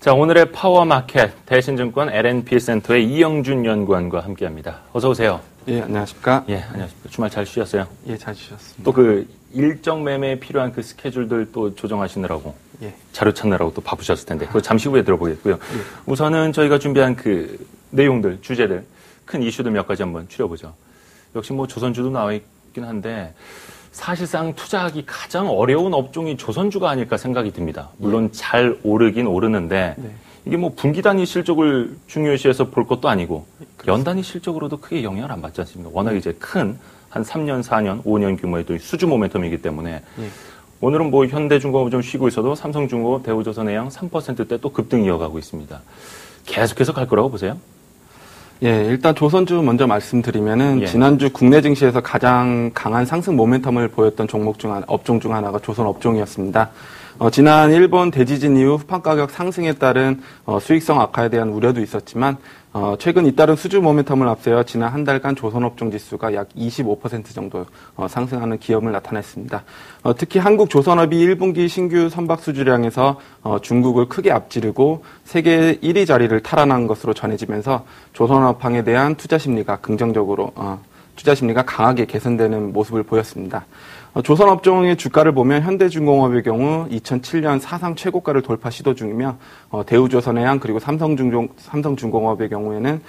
자, 오늘의 파워마켓 대신증권 L&P 센터의 이영준 연구원과 함께합니다. 어서 오세요. 예, 안녕하십니까? 예, 안녕하십니까. 주말 잘 쉬셨어요? 예, 잘 쉬셨습니다. 또 그 일정 매매에 필요한 그 스케줄들 또 조정하시느라고 자료 찾느라고 또 바쁘셨을 텐데 그거 잠시 후에 들어보겠고요. 우선은 저희가 준비한 그 내용들, 주제들, 큰 이슈들 몇 가지 한번 추려보죠. 역시 뭐 조선주도 나와 있긴 한데 사실상 투자하기 가장 어려운 업종이 조선주가 아닐까 생각이 듭니다. 물론 잘 오르긴 오르는데 이게 뭐 분기 단위 실적을 중요시해서 볼 것도 아니고 연 단위 실적으로도 크게 영향을 안 받지 않습니까? 워낙 이제 큰 한 3년, 4년, 5년 규모의 또 수주 모멘텀이기 때문에 오늘은 뭐 현대중공업 좀 쉬고 있어도 삼성중공업, 대우조선해양 3%대 또 급등 이어가고 있습니다. 계속해서 갈 거라고 보세요? 예, 일단 조선주 먼저 말씀드리면은 지난주 국내 증시에서 가장 강한 상승 모멘텀을 보였던 업종 중 하나가 조선 업종이었습니다. 지난 일본 대지진 이후 후판 가격 상승에 따른 수익성 악화에 대한 우려도 있었지만 최근 잇따른 수주 모멘텀을 앞세워 지난 한 달간 조선업종 지수가 약 25% 정도 상승하는 기염을 나타냈습니다. 특히 한국조선업이 1분기 신규 선박 수주량에서 중국을 크게 앞지르고 세계 1위 자리를 탈환한 것으로 전해지면서 조선업황에 대한 투자 심리가 강하게 개선되는 모습을 보였습니다. 조선업종의 주가를 보면 현대중공업의 경우 2007년 사상 최고가를 돌파 시도 중이며 대우조선해양 그리고 삼성중공업의 경우에는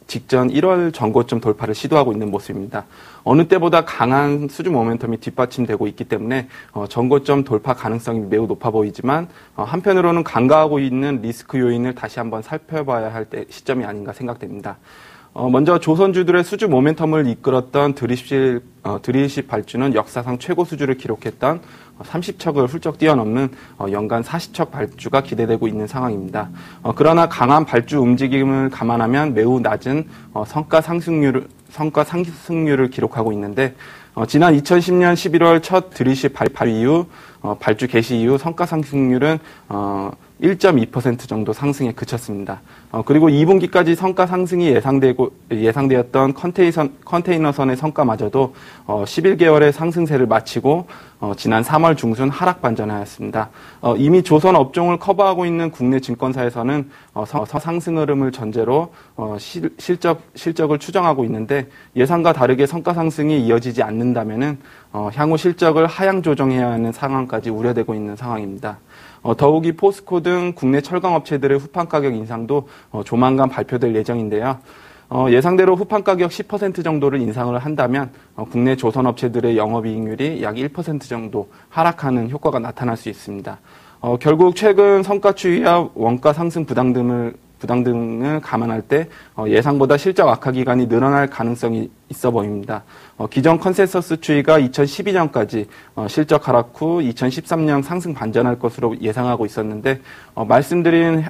직전 1월 전고점 돌파를 시도하고 있는 모습입니다. 어느 때보다 강한 수주 모멘텀이 뒷받침되고 있기 때문에 전고점 돌파 가능성이 매우 높아 보이지만 한편으로는 간과하고 있는 리스크 요인을 다시 한번 살펴봐야 할 시점이 아닌가 생각됩니다. 먼저 조선주들의 수주 모멘텀을 이끌었던 드립십 발주는 역사상 최고 수주를 기록했던 30척을 훌쩍 뛰어넘는 연간 40척 발주가 기대되고 있는 상황입니다. 그러나 강한 발주 움직임을 감안하면 매우 낮은 성과 상승률을 기록하고 있는데 지난 2010년 11월 첫 드립십 발주 개시 이후 성과 상승률은 1.2% 정도 상승에 그쳤습니다. 그리고 2분기까지 성과 상승이 예상되었던 컨테이너선의 성과마저도 11개월의 상승세를 마치고 지난 3월 중순 하락 반전하였습니다. 이미 조선 업종을 커버하고 있는 국내 증권사에서는 상승 흐름을 전제로 실적을 추정하고 있는데 예상과 다르게 성과 상승이 이어지지 않는다면은 향후 실적을 하향 조정해야 하는 상황까지 우려되고 있는 상황입니다. 더욱이 포스코 등 국내 철강업체들의 후판 가격 인상도 조만간 발표될 예정인데요. 예상대로 후판 가격 10% 정도를 인상을 한다면 국내 조선업체들의 영업이익률이 약 1% 정도 하락하는 효과가 나타날 수 있습니다. 결국 최근 성과 추이와 원가 상승 부담 등을 감안할 때 예상보다 실적 악화 기간이 늘어날 가능성이 있어 보입니다. 기존 컨센서스 추이가 2012년까지 실적 하락 후 2013년 상승 반전할 것으로 예상하고 있었는데 말씀드린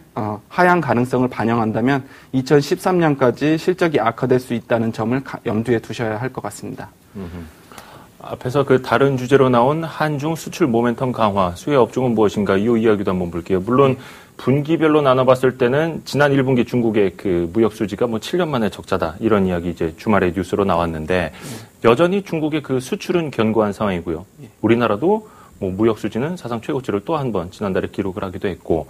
하향 가능성을 반영한다면 2013년까지 실적이 악화될 수 있다는 점을 염두에 두셔야 할 것 같습니다. 앞에서 그 다른 주제로 나온 한중 수출 모멘텀 강화, 수혜 업종은 무엇인가 이 이야기도 한번 볼게요. 물론 분기별로 나눠봤을 때는 지난 1분기 중국의 그 무역 수지가 뭐 7년 만에 적자다 이런 이야기 이제 주말에 뉴스로 나왔는데 여전히 중국의 그 수출은 견고한 상황이고요. 우리나라도 뭐 무역 수지는 사상 최고치를 또 한 번 지난달에 기록을 하기도 했고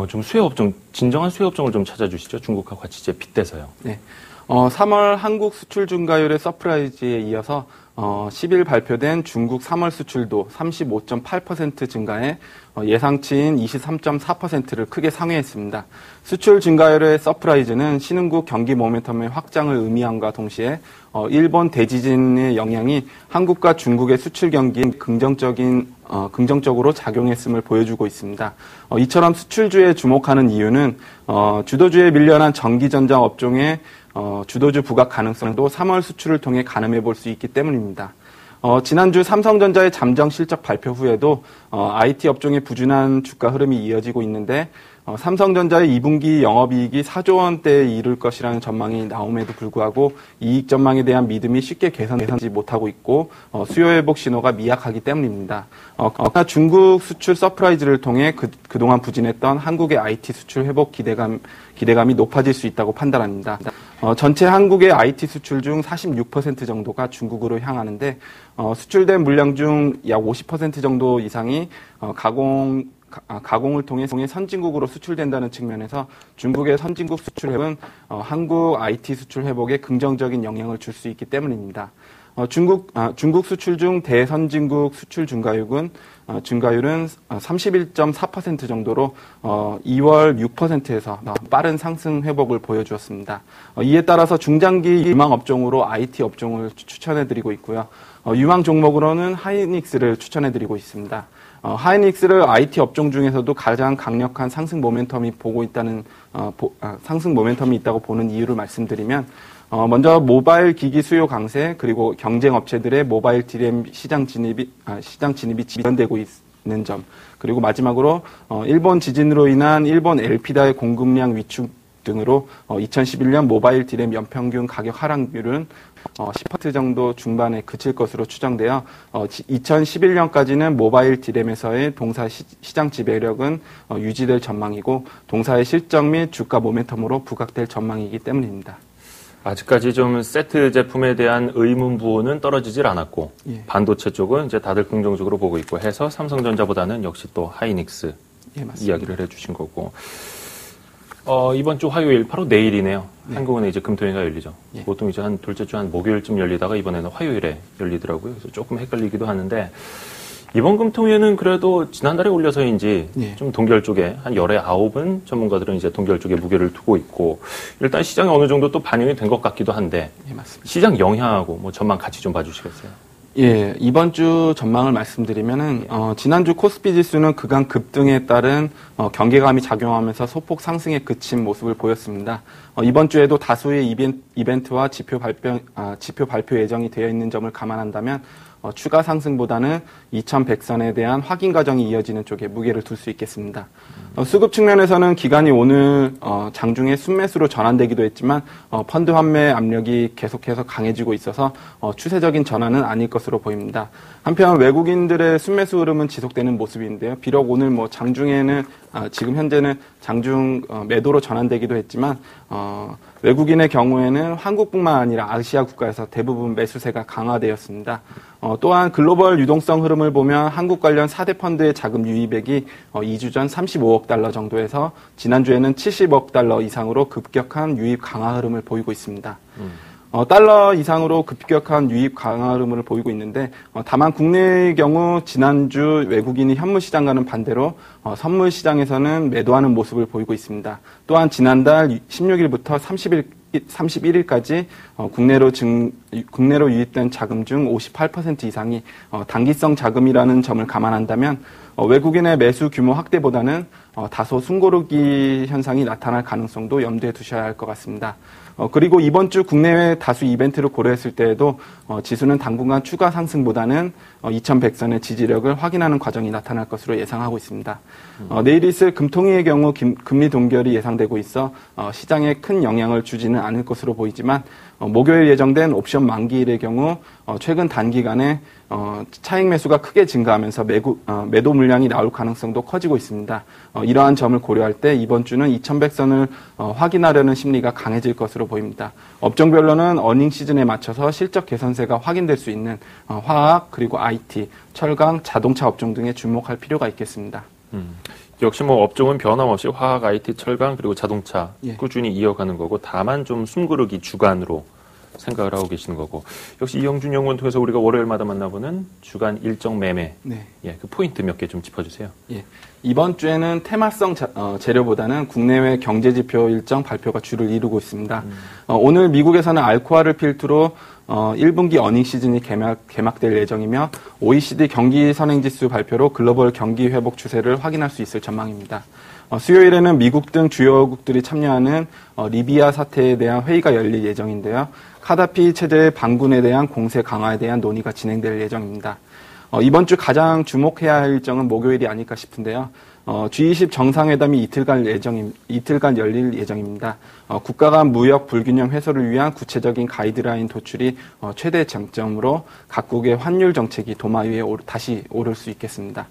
좀 수혜 업종, 진정한 수혜 업종을 좀 찾아주시죠. 중국과 같이 이제 빗대서요. 네. 3월 한국 수출 증가율의 서프라이즈에 이어서 10일 발표된 중국 3월 수출도 35.8% 증가해 예상치인 23.4%를 크게 상회했습니다. 수출 증가율의 서프라이즈는 신흥국 경기 모멘텀의 확장을 의미함과 동시에 일본 대지진의 영향이 한국과 중국의 수출 경기에 긍정적으로 작용했음을 보여주고 있습니다. 이처럼 수출주에 주목하는 이유는 주도주에 밀려난 전기전자 업종의 주도주 부각 가능성도 3월 수출을 통해 가늠해 볼 수 있기 때문입니다. 지난주 삼성전자의 잠정 실적 발표 후에도 IT 업종의 부진한 주가 흐름이 이어지고 있는데 삼성전자의 2분기 영업이익이 4조 원대에 이를 것이라는 전망이 나옴에도 불구하고 이익 전망에 대한 믿음이 쉽게 개선되지 못하고 있고 수요 회복 신호가 미약하기 때문입니다. 중국 수출 서프라이즈를 통해 그동안 부진했던 한국의 IT 수출 회복 기대감이 높아질 수 있다고 판단합니다. 전체 한국의 IT 수출 중 46% 정도가 중국으로 향하는데 수출된 물량 중 약 50% 정도 이상이 가공을 통해 선진국으로 수출된다는 측면에서 중국의 선진국 수출 회복은 한국 IT 수출 회복에 긍정적인 영향을 줄 수 있기 때문입니다. 중국 수출 중 대선진국 수출 증가율은 31.4% 정도로 2월 6%에서 빠른 상승 회복을 보여주었습니다. 이에 따라서 중장기 유망 업종으로 IT 업종을 추천해드리고 있고요. 유망 종목으로는 하이닉스를 추천해드리고 있습니다. 하이닉스를 IT 업종 중에서도 가장 강력한 상승 모멘텀이 상승 모멘텀이 있다고 보는 이유를 말씀드리면, 먼저 모바일 기기 수요 강세, 그리고 경쟁 업체들의 모바일 DRAM 시장 진입이 지연되고 있는 점, 그리고 마지막으로 일본 지진으로 인한 일본 LP다의 공급량 위축 등으로 2011년 모바일 DRAM 연평균 가격 하락률은 10% 정도 중반에 그칠 것으로 추정되어 2011년까지는 모바일 DRAM에서의 동사 시장 지배력은 유지될 전망이고, 동사의 실적 및 주가 모멘텀으로 부각될 전망이기 때문입니다. 아직까지 좀 세트 제품에 대한 의문 부호는 떨어지질 않았고, 예. 반도체 쪽은 이제 다들 긍정적으로 보고 있고 해서 삼성전자보다는 역시 또 하이닉스, 예, 이야기를 해주신 거고, 이번 주 화요일 바로 내일이네요. 네. 한국은행 이제 금토회가 열리죠. 예. 보통 이제 한 둘째 주 한 목요일쯤 열리다가 이번에는 화요일에 열리더라고요. 그래서 조금 헷갈리기도 하는데, 이번 금통위에는 그래도 지난달에 올려서인지 예. 좀 동결 쪽에 한 열의 9은 전문가들은 이제 동결 쪽에 무게를 두고 있고, 일단 시장에 어느 정도 또 반영이 된 것 같기도 한데, 예, 맞습니다. 시장 영향하고 뭐 전망 같이 좀 봐주시겠어요? 예, 이번 주 전망을 말씀드리면은, 지난주 코스피 지수는 그간 급등에 따른, 경계감이 작용하면서 소폭 상승에 그친 모습을 보였습니다. 이번 주에도 다수의 이벤트와 지표 발표 예정이 되어 있는 점을 감안한다면, 추가 상승보다는 2100선에 대한 확인 과정이 이어지는 쪽에 무게를 둘 수 있겠습니다. 수급 측면에서는 기간이 오늘 장중에 순매수로 전환되기도 했지만 펀드 환매 압력이 계속해서 강해지고 있어서 추세적인 전환은 아닐 것으로 보입니다. 한편 외국인들의 순매수 흐름은 지속되는 모습인데요. 비록 오늘 뭐 장중에는 지금 현재는 장중 매도로 전환되기도 했지만 외국인의 경우에는 한국뿐만 아니라 아시아 국가에서 대부분 매수세가 강화되었습니다. 또한 글로벌 유동성 흐름을 보면 한국 관련 4대 펀드의 자금 유입액이 2주 전 35억 달러 정도에서 지난주에는 70억 달러 이상으로 급격한 유입 강화 흐름을 보이고 있습니다. 달러 이상으로 급격한 유입 강화 흐름을 보이고 있는데, 다만 국내의 경우 지난주 외국인이 현물 시장과는 반대로 선물 시장에서는 매도하는 모습을 보이고 있습니다. 또한 지난달 16일부터 31일까지 국내로 유입된 자금 중 58% 이상이 단기성 자금이라는 점을 감안한다면 외국인의 매수 규모 확대보다는 다소 숨고르기 현상이 나타날 가능성도 염두에 두셔야 할 것 같습니다. 그리고 이번 주 국내외 다수 이벤트를 고려했을 때에도 지수는 당분간 추가 상승보다는 2100선의 지지력을 확인하는 과정이 나타날 것으로 예상하고 있습니다. 내일 있을 금통위의 경우 금리 동결이 예상되고 있어 시장에 큰 영향을 주지는 않을 것으로 보이지만, 목요일 예정된 옵션 만기일의 경우 최근 단기간에 차익 매수가 크게 증가하면서 매도 물량이 나올 가능성도 커지고 있습니다. 이러한 점을 고려할 때 이번 주는 2100선을 확인하려는 심리가 강해질 것으로 보입니다. 업종별로는 어닝 시즌에 맞춰서 실적 개선세가 확인될 수 있는 화학, 그리고 IT, 철강, 자동차 업종 등에 주목할 필요가 있겠습니다. 역시 뭐 업종은 변함없이 화학, IT, 철강, 그리고 자동차 꾸준히 이어가는 거고, 다만 좀 숨고르기 주간으로 생각을 하고 계시는 거고, 역시 이영준 연구원 통해서 우리가 월요일마다 만나보는 주간 일정 매매, 네. 예, 그 포인트 몇 개 좀 짚어주세요. 예, 이번 주에는 테마성 재료보다는 국내외 경제지표 일정 발표가 주를 이루고 있습니다. 오늘 미국에서는 알코올을 필두로 1분기 어닝 시즌이 개막될 예정이며, OECD 경기 선행지수 발표로 글로벌 경기 회복 추세를 확인할 수 있을 전망입니다. 수요일에는 미국 등 주요국들이 참여하는 리비아 사태에 대한 회의가 열릴 예정인데요. 카다피 체제의 반군에 대한 공세 강화에 대한 논의가 진행될 예정입니다. 이번 주 가장 주목해야 할 일정은 목요일이 아닐까 싶은데요. G20 정상회담이 이틀간 열릴 예정입니다. 국가 간 무역 불균형 해소를 위한 구체적인 가이드라인 도출이 최대 쟁점으로 각국의 환율 정책이 도마 위에 다시 오를 수 있겠습니다.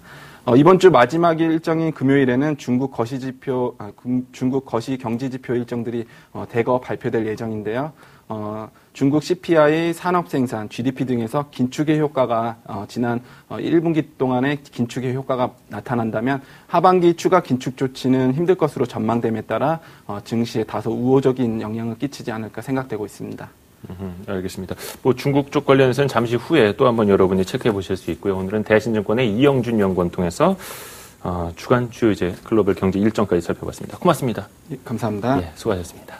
이번 주 마지막 일정인 금요일에는 중국 거시 경제 지표 일정들이 대거 발표될 예정인데요. 중국 CPI, 산업 생산, GDP 등에서 긴축의 효과가 지난 1분기 동안의 긴축의 효과가 나타난다면 하반기 추가 긴축 조치는 힘들 것으로 전망됨에 따라 증시에 다소 우호적인 영향을 끼치지 않을까 생각되고 있습니다. 알겠습니다. 뭐 중국 쪽 관련해서는 잠시 후에 또 한번 여러분이 체크해 보실 수 있고요. 오늘은 대신증권의 이영준 연구원 통해서 주간 주요 이제 글로벌 경제 일정까지 살펴봤습니다. 고맙습니다. 예, 감사합니다. 예, 수고하셨습니다.